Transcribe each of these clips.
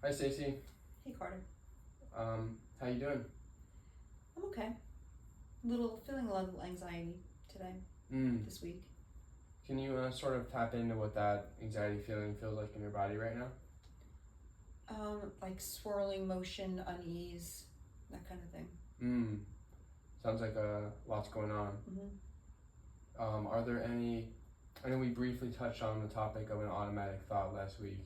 Hi Stacy. Hey Carter. How you doing? I'm okay. Feeling a little anxiety today, Mm. this week. Can you sort of tap into what that anxiety feeling feels like in your body right now? Like swirling motion, unease, that kind of thing. Mm. Sounds like lots going on. Mm-hmm. Are there any? I know we briefly touched on the topic of an automatic thought last week.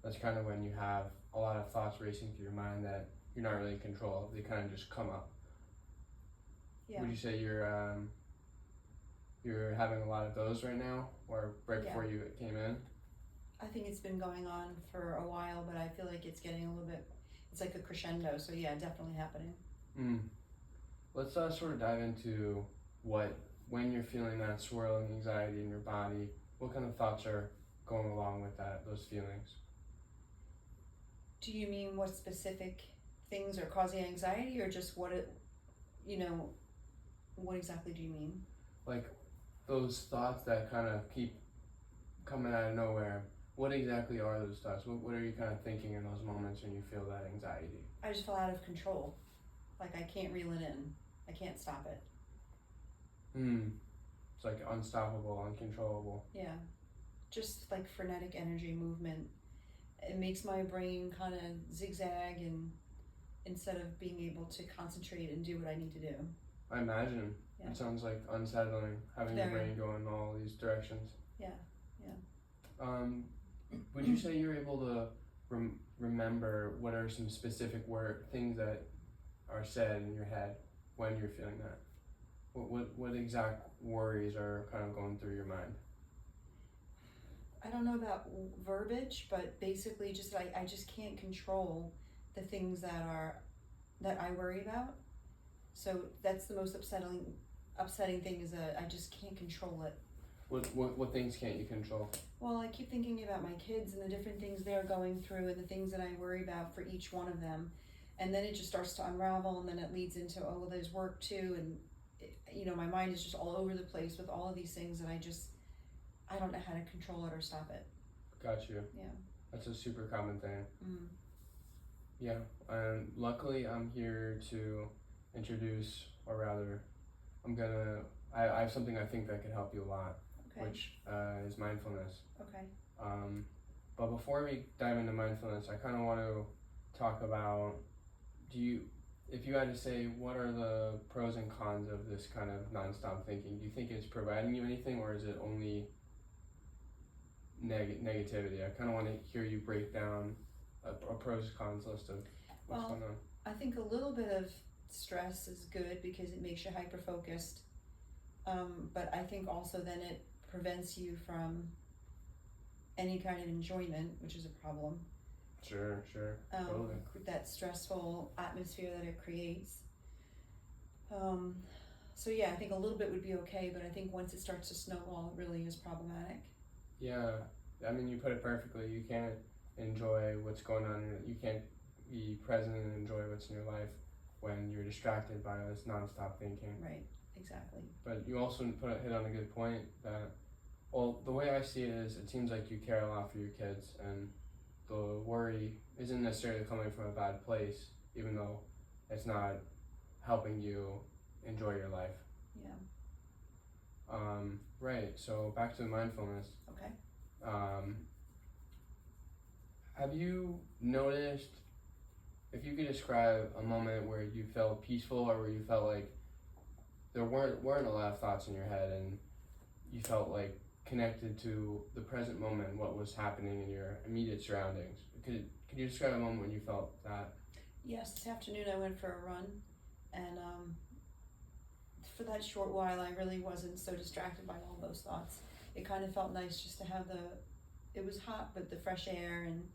That's kind of when you have a lot of thoughts racing through your mind that you're not really in control of. They kind of just come up. Yeah. Would you say you're having a lot of those right now, or right before you came in? I think it's been going on for a while, but I feel like it's getting a little bit. It's like a crescendo. So yeah, definitely happening. Mm. Let's sort of dive into when you're feeling that swirling anxiety in your body, what kind of thoughts are going along with those feelings? Do you mean what specific things are causing anxiety, or just what it? You know, what exactly do you mean? Like those thoughts that kind of keep coming out of nowhere. What exactly are those thoughts? What are you kind of thinking in those moments when you feel that anxiety? I just feel out of control. Like I can't reel it in. I can't stop it. Hmm. It's like unstoppable, uncontrollable. Yeah. Just like frenetic energy movement. It makes my brain kind of zigzag, and instead of being able to concentrate and do what I need to do. I imagine. Yeah. It sounds like unsettling, having your brain go in all these directions. Yeah, yeah. Would you say you're able to remember what are some specific things that are said in your head when you're feeling that? What exact worries are kind of going through your mind? I don't know about verbiage, but basically just I just can't control the things that I worry about. So that's the most upsetting thing is that I just can't control it. What things can't you control? Well, I keep thinking about my kids and the different things they're going through and the things that I worry about for each one of them. And then it just starts to unravel, and then it leads into, oh, well, there's work too. And, my mind is just all over the place with all of these things, and I don't know how to control it or stop it. Got you. Yeah. That's a super common thing. Mm. Yeah. And luckily, I'm here to introduce, or rather, I have something I think that could help you a lot. Okay. Which is mindfulness. Okay. But before we dive into mindfulness, I kind of want to talk about, if you had to say, what are the pros and cons of this kind of nonstop thinking? Do you think it's providing you anything, or is it only negativity? I kind of want to hear you break down a pros and cons list of what's going on. I think a little bit of stress is good because it makes you hyper focused. But I think also then it prevents you from any kind of enjoyment, which is a problem. Sure. Totally. That stressful atmosphere that it creates. So yeah, I think a little bit would be okay, but I think once it starts to snowball, it really is problematic. Yeah, I mean, you put it perfectly. You can't enjoy what's going on. You can't be present and enjoy what's in your life when you're distracted by this nonstop thinking. Right, exactly. But you also hit on a good point that, well, the way I see it is, it seems like you care a lot for your kids, and the worry isn't necessarily coming from a bad place, even though it's not helping you enjoy your life. Yeah. Right, so back to the mindfulness. Okay. Have you noticed, if you could describe a moment where you felt peaceful, or where you felt like there weren't a lot of thoughts in your head, and you felt like connected to the present moment, what was happening in your immediate surroundings? Could you describe a moment when you felt that? Yes, this afternoon I went for a run, and for that short while I really wasn't so distracted by all those thoughts. It kind of felt nice just to have it was hot, but the fresh air, and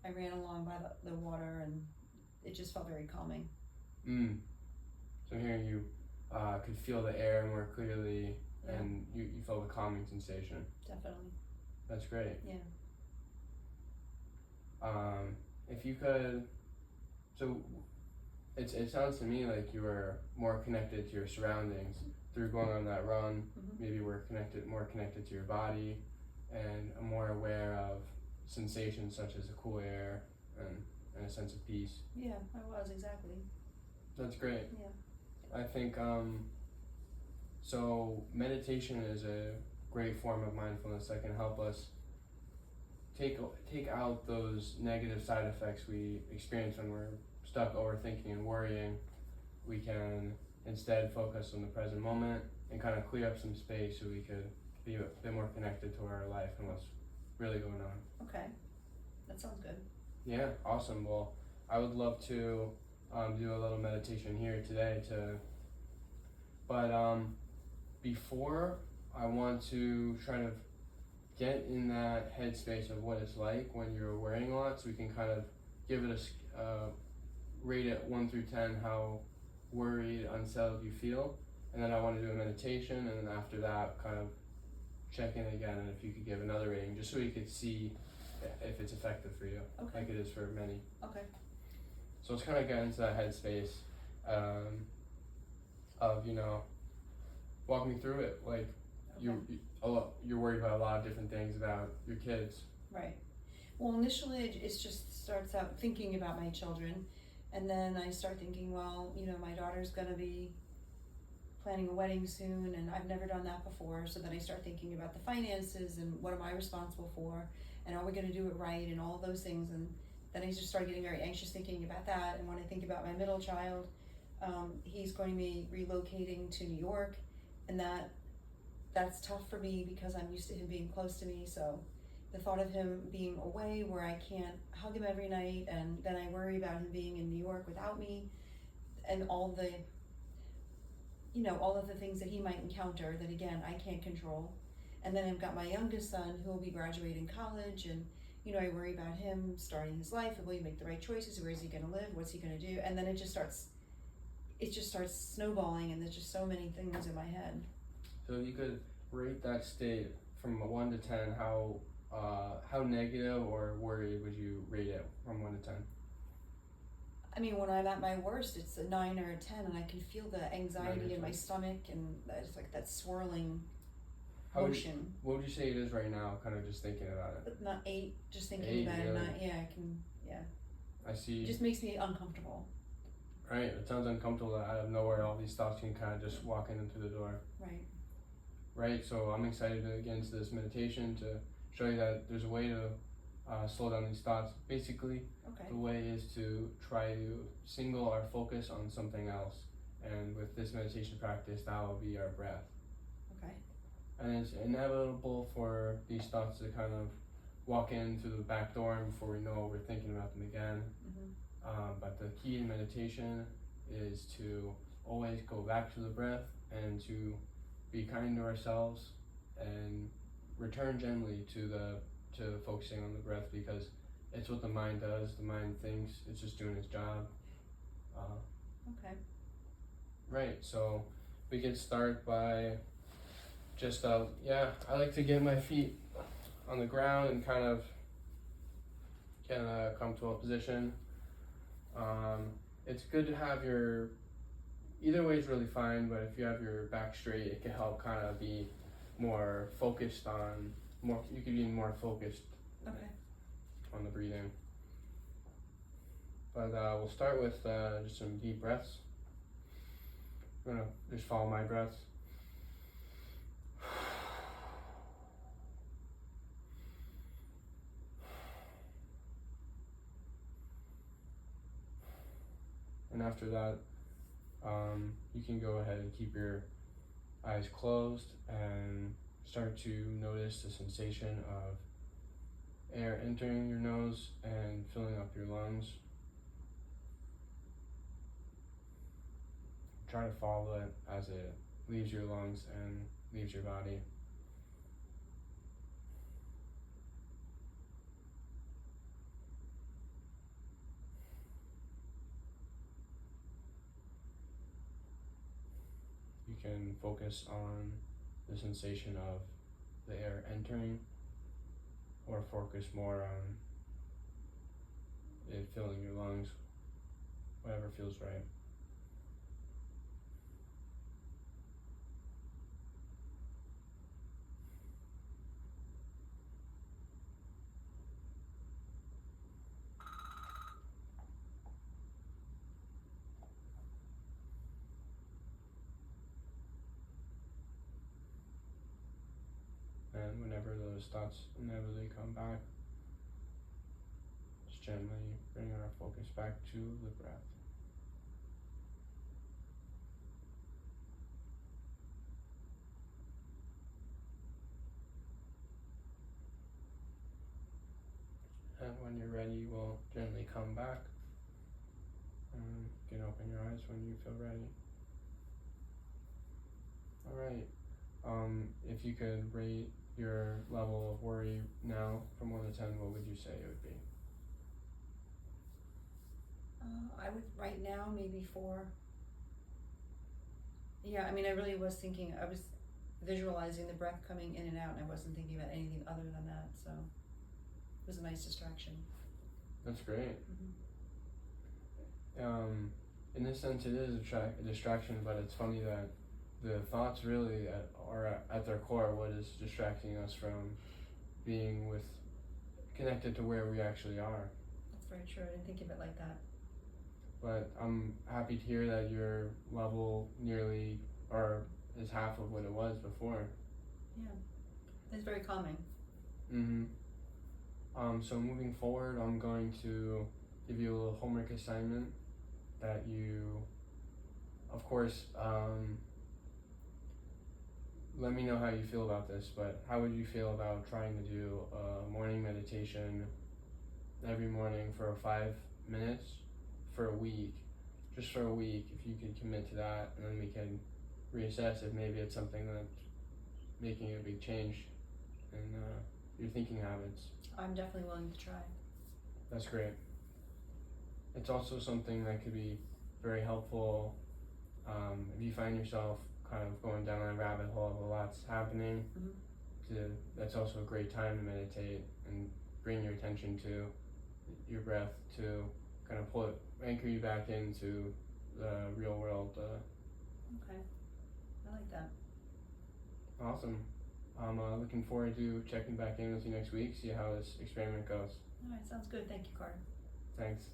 I ran along by the water, and it just felt very calming. So hearing you could feel the air more clearly, yeah. And you felt a calming sensation. Definitely. That's great. Yeah. If you could, so it sounds to me like you were more connected to your surroundings through going on that run. Mm-hmm. Maybe more connected to your body, and more aware of sensations such as the cool air and and a sense of peace. Yeah, I was, exactly. That's great. Yeah. I think so meditation is a great form of mindfulness that can help us take out those negative side effects we experience when we're stuck overthinking and worrying. We can instead focus on the present moment and kind of clear up some space so we could be a bit more connected to our life and what's really going on. Okay, that sounds good. Yeah, awesome. Well, I would love to do a little meditation here today but before, I want to try to get in that headspace of what it's like when you're worrying a lot, so we can kind of give it rate it 1 through 10 how worried, unsettled you feel, and then I want to do a meditation, and then after that kind of check in again, and if you could give another rating just so you could see if it's effective for you, Okay. like it is for many. Okay. So let's kind of get into that headspace of, walk me through it, like Okay. you're worried about a lot of different things about your kids. Right. Well, initially it just starts out thinking about my children, and then I start thinking, well, my daughter's gonna be planning a wedding soon, and I've never done that before, so then I start thinking about the finances and what am I responsible for, and are we gonna do it right, and all those things, and then I just start getting very anxious thinking about that. And when I think about my middle child, he's going to be relocating to New York, and that's tough for me because I'm used to him being close to me. So the thought of him being away where I can't hug him every night, and then I worry about him being in New York without me, and all of the things that he might encounter that, again, I can't control. And then I've got my youngest son who will be graduating college, and I worry about him starting his life, and will he make the right choices, where is he going to live, what's he going to do, and then it just starts snowballing, and there's just so many things in my head. So if you could rate that state from 1 to 10, how negative or worried would you rate it from 1 to 10? I mean, when I'm at my worst, it's a 9 or a 10, and I can feel the anxiety in my stomach, and it's like that swirling motion. What would you say it is right now, kind of just thinking about it? But not 8, just thinking 8, about really? it. Not, yeah, I can, yeah. I see. It just makes me uncomfortable. Right, it sounds uncomfortable that out of nowhere all these thoughts can kind of just walk in through the door. Right. Right, so I'm excited to get into this meditation to show you that there's a way to slow down these thoughts. Basically, Okay. the way is to try to single our focus on something else. And with this meditation practice, that will be our breath. Okay. And it's inevitable for these thoughts to kind of walk in through the back door, and before we know it, we're thinking about them again. But the key in meditation is to always go back to the breath and to be kind to ourselves and return gently to focusing on the breath, because it's what the mind does. The mind thinks it's just doing its job. Okay. Right, so we can start by just, I like to get my feet on the ground and kind of get in a comfortable position. It's good to have either way is really fine, but if you have your back straight, it can help kind of be more focused you can be more focused Okay. on the breathing. But we'll start with just some deep breaths. I'm gonna just follow my breaths. And after that, you can go ahead and keep your eyes closed and start to notice the sensation of air entering your nose and filling up your lungs. Try to follow it as it leaves your lungs and leaves your body. You can focus on the sensation of the air entering, or focus more on it filling your lungs, whatever feels right. whenever those thoughts inevitably come back, just gently bringing our focus back to the breath. And when you're ready, we'll gently come back. And you can open your eyes when you feel ready. Alright. If you could rate your level of worry now from 1 to 10, what would you say it would be? I would, right now, maybe 4. Yeah, I mean, I really was thinking, I was visualizing the breath coming in and out, and I wasn't thinking about anything other than that, so it was a nice distraction. That's great. Mm-hmm. In this sense, it is a distraction, but it's funny that the thoughts really are at their core what is distracting us from being connected to where we actually are. That's very true. I didn't think of it like that. But I'm happy to hear that your level nearly is half of what it was before. Yeah, it's very calming. So moving forward, I'm going to give you a little homework assignment that you, of course, let me know how you feel about this, but how would you feel about trying to do a morning meditation every morning for 5 minutes for a week, just for a week, if you could commit to that, and then we can reassess if maybe it's something that's making a big change in your thinking habits. I'm definitely willing to try. That's great. It's also something that could be very helpful if you find yourself kind of going down a rabbit hole of a lot's happening. That's also a great time to meditate and bring your attention to your breath to kind of anchor you back into the real world. Okay, I like that. Awesome. I'm looking forward to checking back in with you next week, see how this experiment goes. All right, sounds good. Thank you, Carter. Thanks.